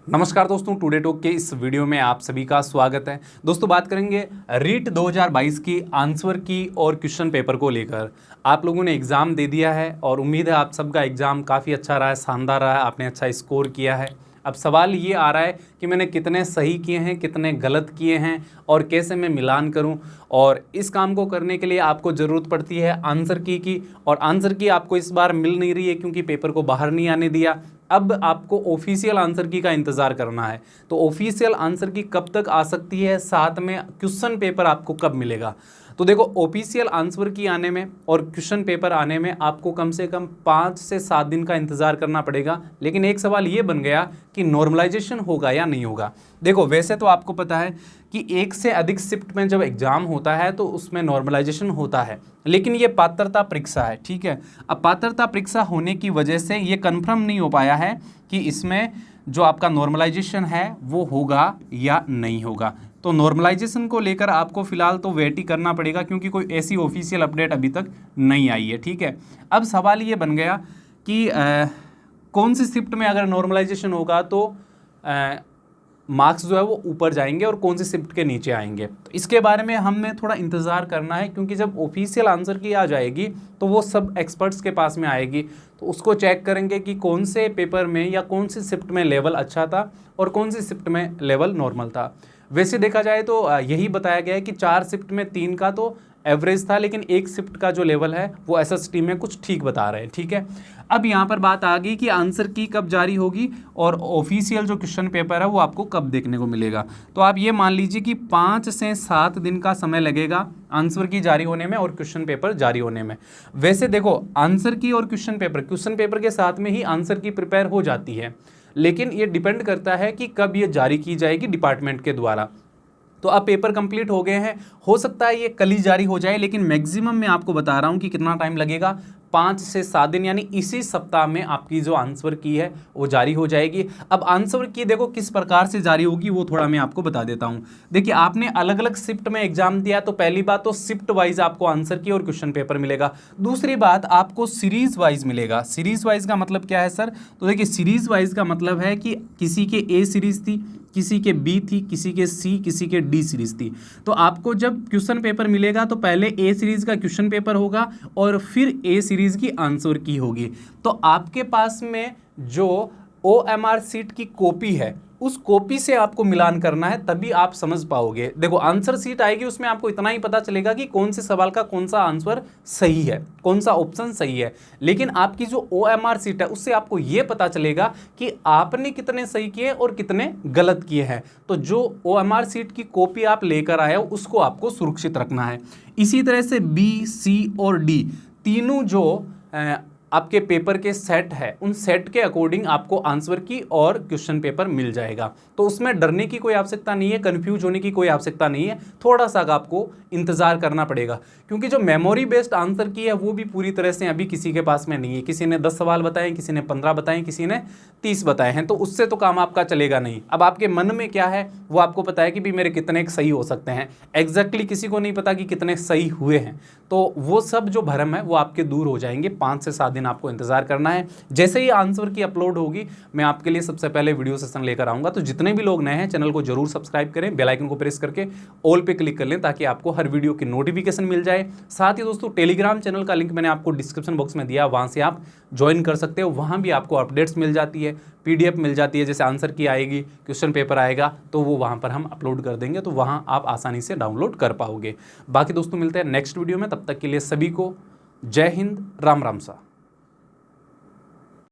नमस्कार दोस्तों, today talk के इस वीडियो में आप सभी का स्वागत है। दोस्तों बात करेंगे रीट 2022 की आंसर की और क्वेश्चन पेपर को लेकर। आप लोगों ने एग्ज़ाम दे दिया है और उम्मीद है आप सबका एग्ज़ाम काफ़ी अच्छा रहा है, शानदार रहा है, आपने अच्छा स्कोर किया है। अब सवाल ये आ रहा है कि मैंने कितने सही किए हैं, कितने गलत किए हैं और कैसे मैं मिलान करूं। और इस काम को करने के लिए आपको ज़रूरत पड़ती है आंसर की और आंसर की आपको इस बार मिल नहीं रही है क्योंकि पेपर को बाहर नहीं आने दिया। अब आपको ऑफिशियल आंसर की का इंतज़ार करना है। तो ऑफिशियल आंसर की कब तक आ सकती है, साथ में क्वेश्चन पेपर आपको कब मिलेगा। तो देखो, ऑफिशियल आंसर की आने में और क्वेश्चन पेपर आने में आपको कम से कम 5 से 7 दिन का इंतज़ार करना पड़ेगा। लेकिन एक सवाल ये बन गया कि नॉर्मलाइजेशन होगा या नहीं होगा। देखो, वैसे तो आपको पता है कि एक से अधिक शिफ्ट में जब एग्ज़ाम होता है तो उसमें नॉर्मलाइजेशन होता है, लेकिन ये पात्रता परीक्षा है, ठीक है। अब पात्रता परीक्षा होने की वजह से ये कन्फर्म नहीं हो पाया है कि इसमें जो आपका नॉर्मलाइजेशन है वो होगा या नहीं होगा। तो नॉर्मलाइजेशन को लेकर आपको फिलहाल तो वेट ही करना पड़ेगा क्योंकि कोई ऐसी ऑफिशियल अपडेट अभी तक नहीं आई है, ठीक है। अब सवाल ये बन गया कि कौन सी शिफ्ट में अगर नॉर्मलाइजेशन होगा तो मार्क्स जो है वो ऊपर जाएंगे और कौन सी शिफ्ट के नीचे आएंगे। तो इसके बारे में हमें थोड़ा इंतज़ार करना है क्योंकि जब ऑफिशियल आंसर की आ जाएगी तो वो सब एक्सपर्ट्स के पास में आएगी, तो उसको चेक करेंगे कि कौन से पेपर में या कौन सी शिफ्ट में लेवल अच्छा था और कौन सी शिफ्ट में लेवल नॉर्मल था। वैसे देखा जाए तो यही बताया गया है कि 4 शिफ्ट में 3 का तो एवरेज था, लेकिन एक शिफ्ट का जो लेवल है वो एसएसटी में कुछ ठीक बता रहे हैं, ठीक है। अब यहाँ पर बात आ गई कि आंसर की कब जारी होगी और ऑफिशियल जो क्वेश्चन पेपर है वो आपको कब देखने को मिलेगा। तो आप ये मान लीजिए कि 5 से 7 दिन का समय लगेगा आंसर की जारी होने में और क्वेश्चन पेपर जारी होने में। वैसे देखो, आंसर की और क्वेश्चन पेपर के साथ में ही आंसर की प्रिपेयर हो जाती है, लेकिन ये डिपेंड करता है कि कब ये जारी की जाएगी डिपार्टमेंट के द्वारा। तो अब पेपर कंप्लीट हो गए हैं, हो सकता है ये कल ही जारी हो जाए, लेकिन मैक्सिमम मैं आपको बता रहा हूँ कि कितना टाइम लगेगा, 5 से 7 दिन, यानी इसी सप्ताह में आपकी जो आंसर की है वो जारी हो जाएगी। अब आंसर की देखो किस प्रकार से जारी होगी वो थोड़ा मैं आपको बता देता हूँ। देखिए, आपने अलग अलग शिफ्ट में एग्जाम दिया तो पहली बात तो शिफ्ट वाइज आपको आंसर की और क्वेश्चन पेपर मिलेगा। दूसरी बात, आपको सीरीज वाइज मिलेगा। सीरीज वाइज का मतलब क्या है सर? तो देखिए, सीरीज वाइज का मतलब है कि किसी के ए सीरीज थी, किसी के बी थी, किसी के सी, किसी के डी सीरीज थी। तो आपको जब क्वेश्चन पेपर मिलेगा तो पहले ए सीरीज का क्वेश्चन पेपर होगा और फिर ए सीरीज की आंसर की होगी। तो आपके पास में जो OMR सीट की कॉपी है उस कॉपी से आपको मिलान करना है, तभी आप समझ पाओगे। देखो, आंसर सीट आएगी उसमें आपको इतना ही पता चलेगा कि कौन से सवाल का कौन सा आंसर सही है, कौन सा ऑप्शन सही है। लेकिन आपकी जो OMR सीट है उससे आपको यह पता चलेगा कि आपने कितने सही किए और कितने गलत किए हैं। तो जो OMR सीट की कॉपी आप लेकर आए हो उसको आपको सुरक्षित रखना है। इसी तरह से B, C और D तीनों जो आपके पेपर के सेट है, उन सेट के अकॉर्डिंग आपको आंसर की और क्वेश्चन पेपर मिल जाएगा। तो उसमें डरने की कोई आवश्यकता नहीं है, कंफ्यूज होने की कोई आवश्यकता नहीं है। थोड़ा सा आपको इंतजार करना पड़ेगा क्योंकि जो मेमोरी बेस्ड आंसर की है वो भी पूरी तरह से अभी किसी के पास में नहीं है। किसी ने 10 सवाल बताए, किसी ने 15 बताए, किसी ने 30 बताए हैं, तो उससे तो काम आपका चलेगा नहीं। अब आपके मन में क्या है वो आपको पता है कि भी मेरे कितने सही हो सकते हैं, एग्जैक्टली किसी को नहीं पता कि कितने सही हुए हैं। तो वो सब जो भरम है वो आपके दूर हो जाएंगे। 5 से 7 दिन आपको इंतजार करना है। जैसे ही आंसर की अपलोड होगी मैं आपके लिए सबसे पहले वीडियो सेशन लेकर आऊंगा। तो जितने भी लोग नए हैं चैनल को जरूर सब्सक्राइब करें, बेल आइकन को प्रेस करके ऑल पे क्लिक कर लें ताकि आपको हर वीडियो की नोटिफिकेशन मिल जाए। साथ ही दोस्तों, टेलीग्राम चैनल का लिंक मैंने आपको डिस्क्रिप्शन बॉक्स में दिया, वहां से आप ज्वाइन कर सकते हो। वहां भी आपको अपडेट्स मिल जाती है, PDF मिल जाती है। जैसे आंसर की आएगी, क्वेश्चन पेपर आएगा तो वो वहां पर हम अपलोड कर देंगे, तो वहां आप आसानी से डाउनलोड कर पाओगे। बाकी दोस्तों मिलते हैं नेक्स्ट वीडियो में, तब तक के लिए सभी को जय हिंद, राम राम सा।